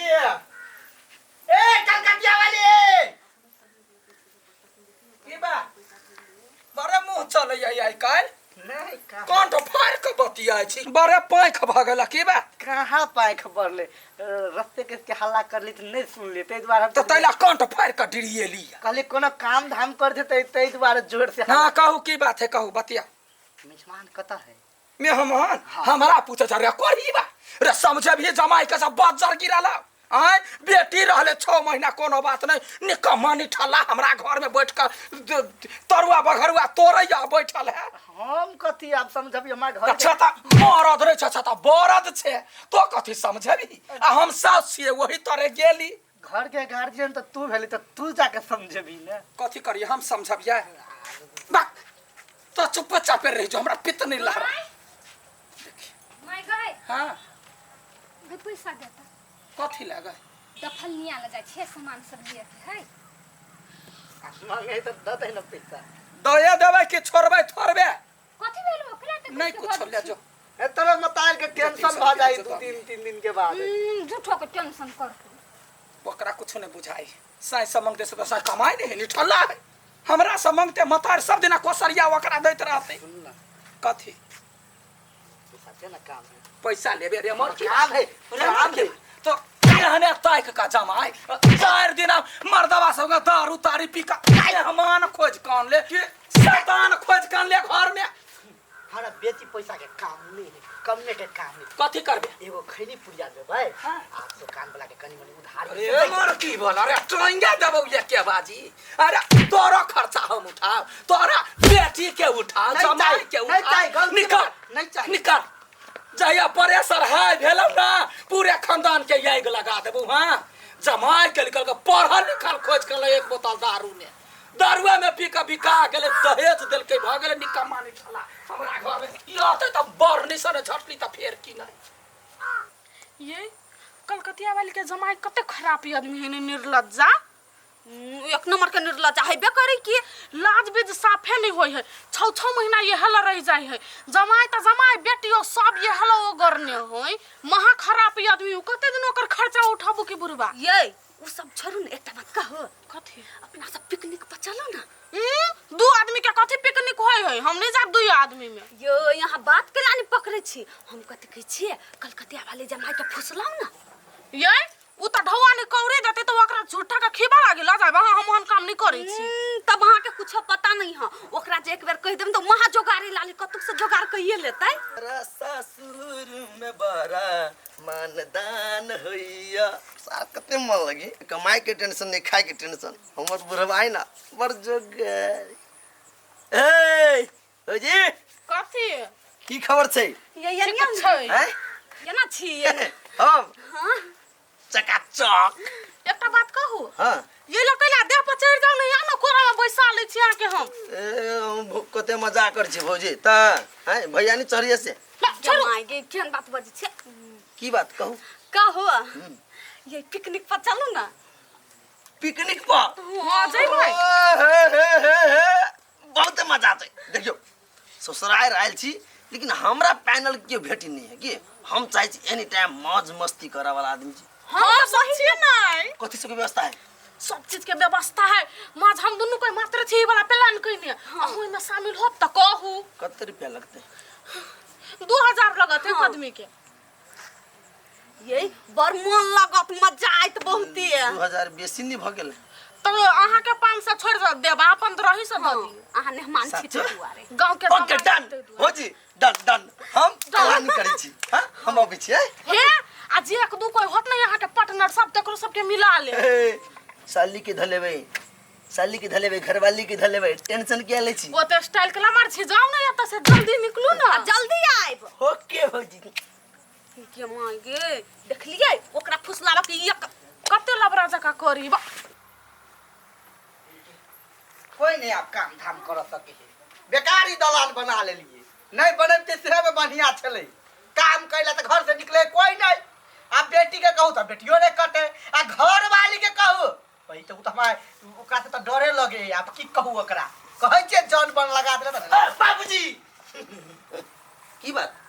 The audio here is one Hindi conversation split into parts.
ए कलकतिया वाली की बा बड़े मुंह चले आई काल नहीं कौन तो फायर के बतिया छी बड़े पैख भ गेला की बा कहाँ पाए खबर ले रस्ते के हल्ला कर ली तो नहीं सुन ले ते द्वारा तो तैला कौन तो फायर का डिरिए लिया कहले कोनो काम धाम कर देते ते द्वारा जोर से हां कहू की बात है कहू बतिया मेहमान कता है मेहमान हमारा पूछे जा रे कोई बा रे समझे भी जमाई के सब बाजार गिराला आय बेटी रहले 6 महीना कोनो बात नहीं निकम्मा निठला हमरा घर में बैठ कर तरुआ बघरुआ तोरैया बैठल है हम कथी आप समझबी हमार घर अच्छा ता मरद रे अच्छा ता बरद छे तो कथी समझबी आ हम सास छिए वही तरे गेली घर के गार्जियन तो तू भेली तो तू जाके समझबी ना कथी करिए हम समझबिए बक तो चुपचाप रह जो हमरा पित नहीं लहरा माय गए हां भाई पैसा देता कथी लागे दफल निया ल जाय छे सामान सब लिए के है मांगे तो दते न पैसा दया देबै कि छोड़बै थोड़बे कथी भेल ओकरा त नहीं कुछ ले जो ए तरह मताल के टेंशन भ जाई 2-3 दिन के बाद झूठो के टेंशन कर ओकरा कुछ नहीं बुझाई साई समंगते से तो साई कमाई नहीं निठल्ला है हमरा समंगते मतार सब दिना कोसरिया ओकरा दैत रहते सुन ना कथी तो सच्चे ना काम है पैसा लेबे रे मोर काम है काम है तो एहने ताइक का जमाई 4 दिन मर्दवा सब का दारू तारी पी का मेहमान खोज कान ले कि शैतान खोज कान ले घर में हमारा बेची पैसा के काम नहीं है कमने के काम है कथी करबे एगो खैनी पुरिया दे भाई हां आप दुकान वाला के कनी मनी उधार अरे मोर की बोल अरे ट्रेंगे देबौ ये के बाजी अरे तोरा खर्चा हम उठाओ तोरा बेटी के उठा जमाई के उठा निकल नहीं चाहिए निकल जहिया परेशर है भेलौ ना पूरे खानदान के यही लगा देबू हां जमाई के निकल के पढ़ल लिखल खोज के एक बोतल दारू ने दारुआ में पी के बिका गेले दहेज देल के भ गेले निकम्मा नहीं छला हमरा घर में याते त बरनी सने झटली त फेर की नहीं ये कलकतिया वाली के जमाई कते खराब आदमी है निर्लज्जा एक नंबर के निर्लज्जा है बेकरी की लाज बीज साफे नहीं होय है 6 महीना ये हल रह जाय है जमाई त जमाई बेटियो सब ये हल करने होय महा खराब आदमी कते दिन ओकर खर्चा उठाबो के बुरबा ये उ सब छोड़ू न एकटा बात कहो कथी अपना सब पिकनिक पर चलो ना दू आदमी के कथी पिकनिक होय है हम नहीं जाब 2 आदमी में यो यहाँ बात के लानी पकड़े छी हम कथी कहै छी कलकतिया वाले जमाई के फुसलाऊ ना ये उ त ढौआ ने कौरे देते तो ओकरा झूठा का खीबा लागे ला जाबा हम काम नहीं करे छी तब वहां के कुछ पता नहीं है ओकरा जे एक बार कह देम तो महा जोगारी लाली कतुक से जोगार कइए लेतै ससुर में बड़ा मानदान होइया सार कते मन लगी कमाई के टेंशन नहीं खाए के टेंशन हमर बुढ़वाई ना बड़ जोगार ए ओ जी कथी की खबर छै ये छै हैं ये ना छी ये हम हां चकाचक एकटा बात कहू हां ये लोग कहला देह पर चढ़ जाऊ नहीं ना कोरा में बैसा ले छी आके हम ए कते मजाक कर छी भौजी त हैं भैया नहीं चढ़िए से जमाई के केन बात बजे छे की बात कहू कहो ये पिकनिक पर चलू ना पिकनिक पर हां जय भाई बहुत मजा आते देखियो ससुराल आयल छी लेकिन हमरा पैनल के भेटी नहीं है कि हम चाहे छी एनी टाइम मौज मस्ती करे वाला आदमी छी हां सही छै नहीं कथि सब व्यवस्था है सब चीज के व्यवस्था है माज हम दोनों कोई मात्र छी वाला प्लान कइने ओहि में शामिल हो त कहू कते रुपया लगते 2000 लगत है आदमी के ये बड़ मन लागत मजा आइत बहुते 2000 बेसी नहीं भ गेल तो अहाँ के 500 छोड़ देबा अपन रही से द दी अहाँ मेहमान छी दुआरे गांव के ओके डन हो जी डन डन हम प्लान करै छी हां हम अबै छी हे आज एक दू कोई होत नहीं यहाँ के पार्टनर सब तकरो सबके मिला ले साली के धलेबे घरवाली के धलेबे टेंशन क्या ले छी वो तो स्टाइल के मार छी जाओ ना एत से जल्दी निकलू ना जल्दी आइब ओके भौजी के माय गे देख लियै ओकरा फुसलावा के एक कते लबरा जका करी बा कोई नहीं आप काम धाम कर सके बेकारी दलाल बना ले लिए नहीं बनते से में बढ़िया चले काम कैला तो घर से निकले कोई नहीं आप बेटी के कहू तो बेटियों ने कटे आ घर वाली के कहू वही तो हमारे ओकरा से तो डरे लगे आप की कहू ओकरा कहै छे जान बन लगा दे बाबूजी की बात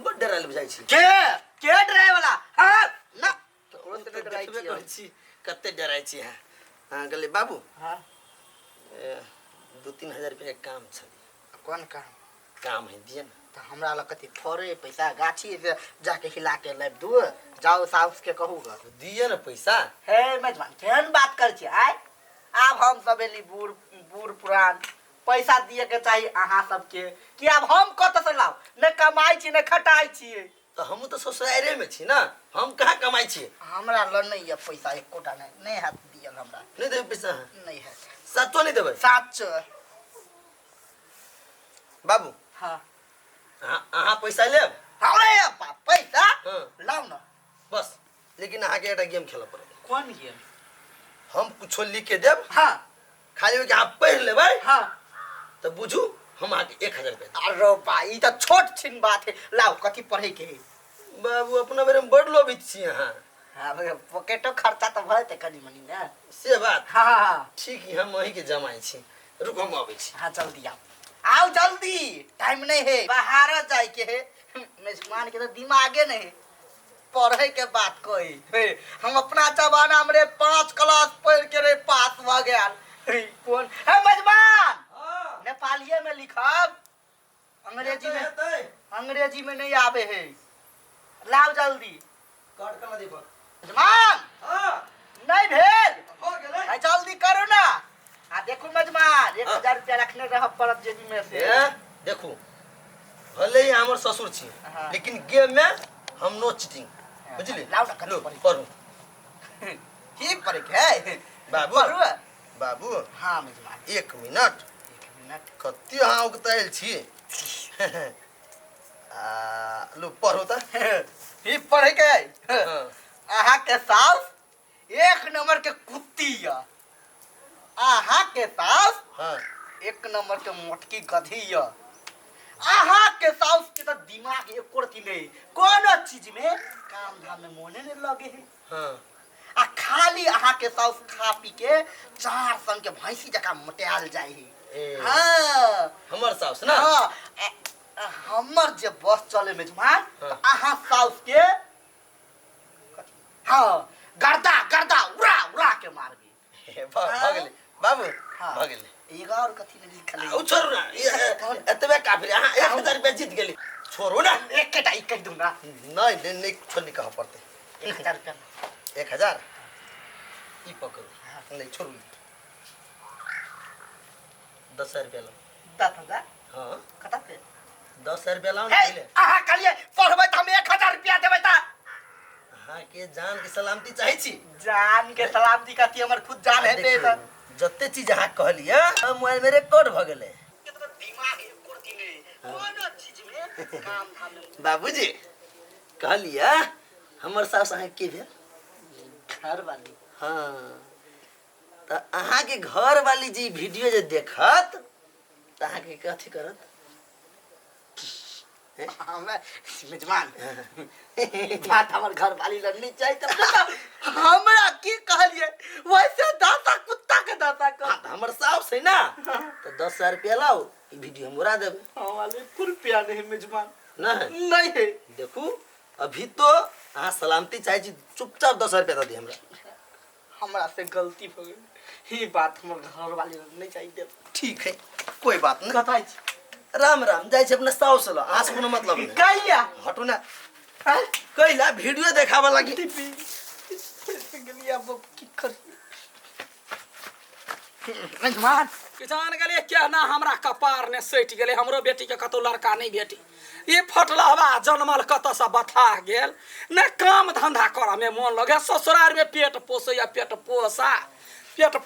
बड़ डरल बुझाई छी के ड्राइव वाला हां ना तो से डराई डराइ बतबे छी करै छी कते डराइ छी हाँ कहलिए बाबू हाँ 2-3 हजार रुपया के काम छै कोन काम काम है दिए ना तो हमरा लग कथी फोड़े पैसा गाछी से जाके हिला के लाइब दू जाओ साउस के कहूगा दिए ना पैसा हे मेजबान केहन बात कर छी आय आब हम सब एली बूढ़ बूढ़ पुरान पैसा दिए के चाहिए अहाँ सबके कि अब हम कत से लाओ न कमाई छी न खटाई छिए तो हम तो ससुरारे में छी ना हम कहाँ कमाई छी हमरा ल नहीं है पैसा एक कोटा नहीं हाथ दियल हमरा नहीं देबे पैसा नहीं है सचो नहीं देबे साच बाबू हाँ अहाँ पैसा लेब अरे अपा पैसा हाँ। लाओ ना बस लेकिन अहाँ के एटा गेम खेल पड़े कौन गेम हम कुछ लिख के देब हाँ खाली कि आप पढ़ लेबै हाँ तो बुझू हम आके 1000 रुपया देब। अरे भाई तो छोट छिन बात है लाओ कथी पढ़े के है बाबू अपना बेरे में बड़ लोभित छी अहाँ हाँ पॉकेटो खर्चा तो भरते कनी मनी ना से बात हाँ हाँ ठीक है हम वही के जमाई छी रुक हम आबै छी हाँ जल्दी आओ जल्दी टाइम नहीं है बाहर जाए के है मेजबान के तो दिमागे नहीं है पढ़े के बात कोई हम अपना जमाना में 5 क्लास पढ़ के रे पास हो गया कौन है मेजबान नेपालिये में लिखब अंग्रेजी में नहीं आवे है लाओ जल्दी काट कर दे पर मेजबान हां नहीं भेल हो गेलै जल्दी करो ना आ देखो मेजबान 1000 रुपया रखने रह पड़त जेबी में से देखू भले ही हमर ससुर छी हाँ। लेकिन गेम में हम नो चीटिंग बुझली लाओ ना कथी लो पढ़ी? पढ़ू ठीक पढ़े के बाबू पढ़ू बाबू हाँ मेजबान 1 मिनट 1 मिनट कत्ती अहाँ उगताइल छी लो पढ़ो त ठीक पढ़े के हाँ। अहाँ के सास 1 नंबर के कुत्ती या अहाँ के सास हाँ 1 नंबर के मोटकी गधी या अहाँ के सास के तो दिमाग एक रती नहीं कोनो चीज में काम धाम में मोने नहीं लगे है हाँ आ खाली अहाँ के सास खा पी के 4 संग के भैंसी जका मोटाल जाए ए। है हाँ हमर सास ना हाँ हमर जे बस चले मेजबान हाँ। तो अहाँ साउस के हाँ गर्दा गर्दा उड़ा उड़ा के मारबी भ गेलै बाबू हाँ। भ गेलै एगो और कथी ने लिखल है उ छोड़ू ना एतबे काफी अहाँ 1000 रुपया जीत गेली छोड़ू ना एकेटा ई कह दूं ना नहीं नहीं नहीं छोड़नी कहा पड़ते 1000 रुपया 1000 ई पकड़ो नहीं छोड़ू 10 रुपया लो 10,000 हाँ कता पे 10 रुपया लाओ ना हे पहले अहाँ कहलिए पढ़बै त हम 1000 रुपया देबै त अहाँ के जान के सलामती चाहे छी जान के सलामती कथी हमर खुद जान है पे देखियौ, जते चीज अहाँ कहलिए मोबाइल में रिकॉर्ड भ गेलै दिमाग एक रती नहीं कोनो चीज में काम धाम में बाबूजी कहलिए हमर सास अहाँ के भेल घर वाली हाँ तो अहाँ के घर वाली जी वीडियो जे देखत त अहाँ के कथी करत हमरा मेजबान बात हमर घर वाली लड़नी चाहिए तब हमरा की कहलिए वैसे दाता कुत्ता के दाता कर हाँ, तो हमर सास है ना तो 10,000 रुपया लाओ ई वीडियो हम उड़ा देबे हमारे रुपया नहीं मेजबान नहीं नहीं है देखू अभी तो अहाँ सलामती चाहे छी चुपचाप 10,000 रुपया दे हमरा हमरा से गलती हो गई ये बात हमर घर वाली नहीं चाहिए ठीक है कोई बात नहीं कथाई राम राम जाय छै अपना साउस ल अहाँ से कोनो मतलब नहीं कहिया हटू ना कैला वीडियो देखावा लगी गलिया अब की कर मेजबान किसान गेले क्या ना हमरा कपार ने सटि गेले हमरो बेटी के कतो लड़का नहीं बेटी ये फटलहबा जनमल कत से बथा गेल न काम धंधा कर में मन लगे ससुराल में पेट पोसैया पेट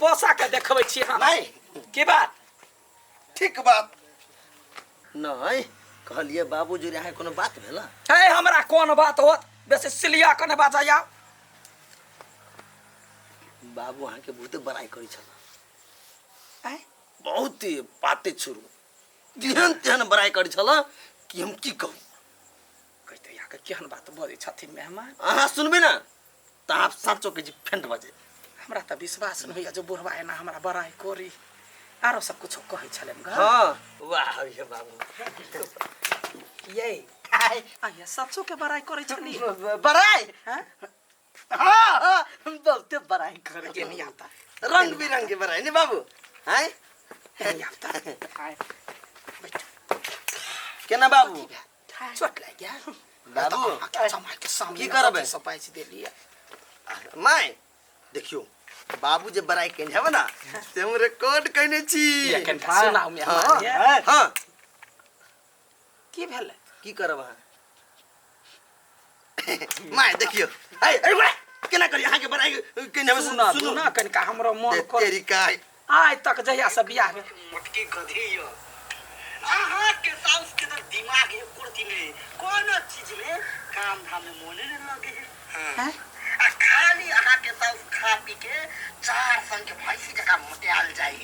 पोसा के देखबै छी हम नहीं की बात ठीक बात नहीं कहलिए बाबूजी अहाँ कोनो बात भेला है हमरा कोन बात होत बेसी सिलिया कने बाजाया बाबू अहाँ के बहुते बड़ाई करी छला बहुत ही बाते छुरू जेहन तेहन बड़ाई करी छला कि हम की कहू कहते यहाँ के केहन बात बोले छथिन मेहमान अहाँ सुनबे ना तो आप साँचो के जी फेंट बजे हमरा त विश्वास नहीं होइया जो बुढ़वा एना हमरा बड़ाई करी आरो सब कुछ कहै छले हाँ वाह ये बाबू ये आया सचो के बड़ाई करै छली बड़ाई हैं हाँ हाँ बहुते बड़ाई करे के नहीं आता रंग बिरंगे बराई नहीं बाबू हैं नहीं आता केना बाबू चोट लग गया बाबू समाज के सामने की करबे? सपाइस दे लिया माय देखियो बाबू जे बराई केन है ना से हम रिकॉर्ड कइने छी ये कन सुनाओ में हां हमारे हां की भेल की करब हां माय देखियो ए बड़ा केना करी अहाँ के बराई केन है सुना सुना कनिका हमरो मन को तेरी का आज तक जहिया से बियाह में मोटकी गधी यो आहा के साउस के तो दिमाग है कुर्ती में कोनो चीज में काम धाम में मोने न लगे है हैं आ खाली आहा के साउस खा पी के चार संग के भैंसी जका मोटियाल जाई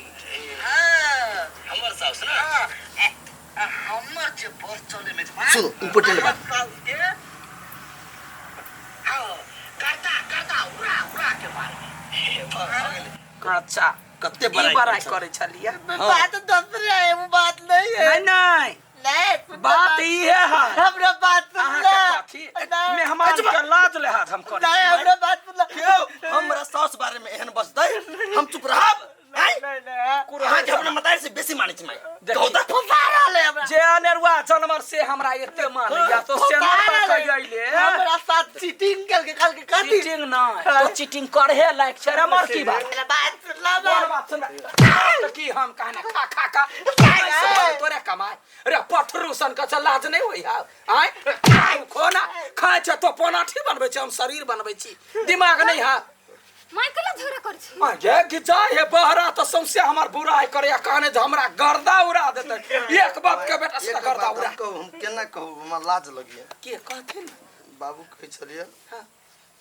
हां हमर साउस ना हमर जे बस चले में सुनो, इम्पोर्टेंट बात। साउस के हां करता उड़ा उड़ा के मार अच्छा कत्ते बराई बराई करे छलिया बात दूसरी है वो बात नहीं है नहीं नहीं बात ये है हमरा बात सुन अहाँ ले के कथी मेहमान के लाज ले हाथ हम करे नहीं हमरा बात सुन ले क्यों हमरा साउस बारे में एहन बस दई हम चुप रहब अहाँ के अपना मतारी से बेसी माने छी माय देखी फसारा ले हमरा जे अनेरुआ जनमर से हमरा एते माने या तो से ना कह गइले हमरा साथ चीटिंग करके कथी चीटिंग ना तो चीटिंग करे लायक छै हमर की बात बात सुन ले बोल बात सुन तो की हम कहने खा खा तोरे कमाए रे पठरू सन के लाज नहीं होई हा आय खोना खाए छ तो पनाठी बनबै छी हम शरीर बनबै छी दिमाग नहीं हा माइकल झगड़ा कर छी ये गिजा हे बहरा तो सौंसे हमर बुराई करे या कहने जे हमरा गर्दा उड़ा देते एक बात के बेटा से गर्दा उड़ा हम केना कहू हमरा लाज लगिए के कहथिन बाबू कहै छलिए हां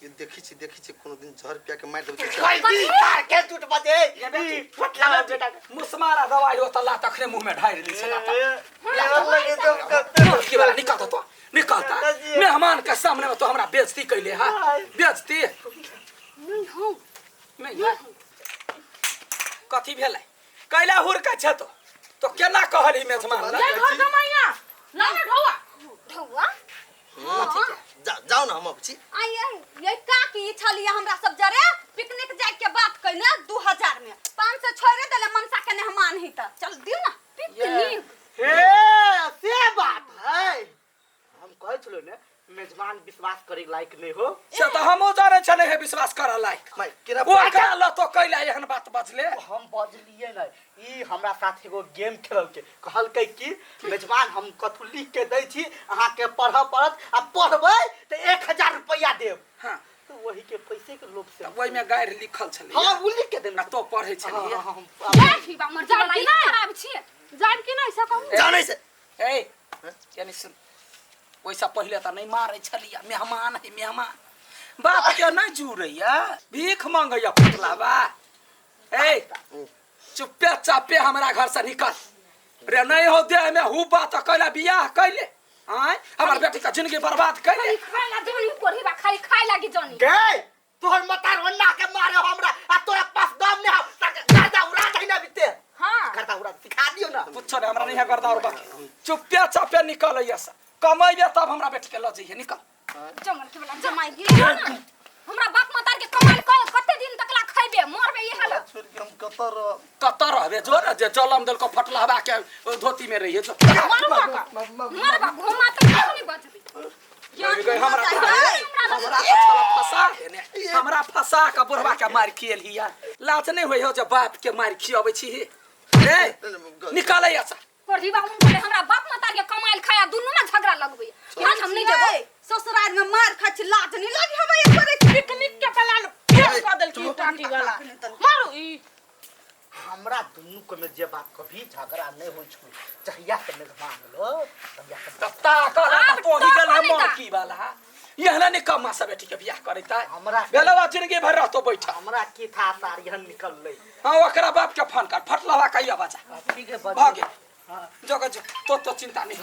ये देखी छी कोनो दिन जहर पिया के मार देबै कोई भी तार के टूट बजे ये बेटी फटला बेटा मुसमारा दवाई हो त ला तखने मुंह में ढाई दी छला लगे तो की वाला निकाल तो निकालता मेहमान के सामने में तो हमरा बेइज्जती कैले हा बेइज्जती नहीं हो नहीं कथी भेलै कैला हुरका छ तो केना कहली मेहमान ला ये घर जमाइया ना ना ढौआ ढौआ जाओ ना हम अब छी आई ये का की छलिया हमरा सब जरे पिकनिक जाय के बात कइने 2000 में 500 छोड़े देले मनसा के मेहमान ही त चल दियो ना पिकनिक हे से बात है हम कहै छलो ने मेजबान विश्वास करे लायक नहीं हो से तो हमो जाने छने है विश्वास कर लायक माय केना वो कहला तो कैला एहन बात बजले हम बजलिए न ई हमरा साथ एगो गेम खेलल के कहलकै कि मेजबान हम कथु लिख के दै छी अहाँ के पढ़ पड़त आ पढ़बै त 1000 रुपया देब हां तो वही के पैसे के लोभ से ओइ में गायर लिखल छले हां उ लिख के देब ना तो पढ़ै छलिए बैठी बा मर जाला ई खराब छी जान कि नहीं से कहूं जानै से ए यानी सुन वैसा पहले तो नहीं मारे छलिया मेहमान है मेहमान बात के नहीं जुड़ैया भीख मांगैया फुटलावा ए चुप्पे चापे हमरा घर से निकल रे नहीं हो दे में हु बात कैला बियाह कैले आय हमर बेटी का जिंदगी बर्बाद कैले खाई ला जोनी कोढ़ी बा खाली खाई लागी जोनी गए तोहर मतार वन्ना के मारे हमरा आ तोरा पास दम ने गर्दा उड़ा दहिना बिते हां गर्दा उड़ा सिखा दियो ना पूछो रे हमरा नहीं है करदा और बाकी चुप्पे चापे निकलैया सा कमाइबे तब हमरा बेटी के ल जइए निकल जमन के वाला जमाई गे हमरा बाप मातार के कमाई कते दिन तक ला खाइबे मरबे ये हाल छोड़ के हम कतर कत रहबे जो रे जे जलम दल को फटलावा के धोती में रहिए जो मरबा घुमा त नहीं बचबी हमरा फसा के बुढ़वा के मार खियल हिया लाज नहीं होय हो जे बाप के मार खियाबै छी रे निकालै अच्छा कोढ़ी बा बोले हमरा बाप मातार के कमाई खाया दुनु में झगड़ा लगबे आज हम नहीं जेबो ससुराल में मार खा छी लाज नहीं लगी हम एक बार पिकनिक के प्लान फेल कर देल की टाटी वाला मारो ई हमरा दुनु को में जे बात कभी झगड़ा नहीं होय छु चाहिया के मेहमान लो तहिया के तत्ता कला तो ही गल हम की वाला यहना निकम्मा सब बेटी के बियाह करैता हमरा बेलवा जिंदगी भर रहतो बैठा हमरा की था सार यहन निकल ले हां ओकरा बाप के फोन कर फटलावा कहिया बचा ठीक है भागे हां जो तो चिंता नहीं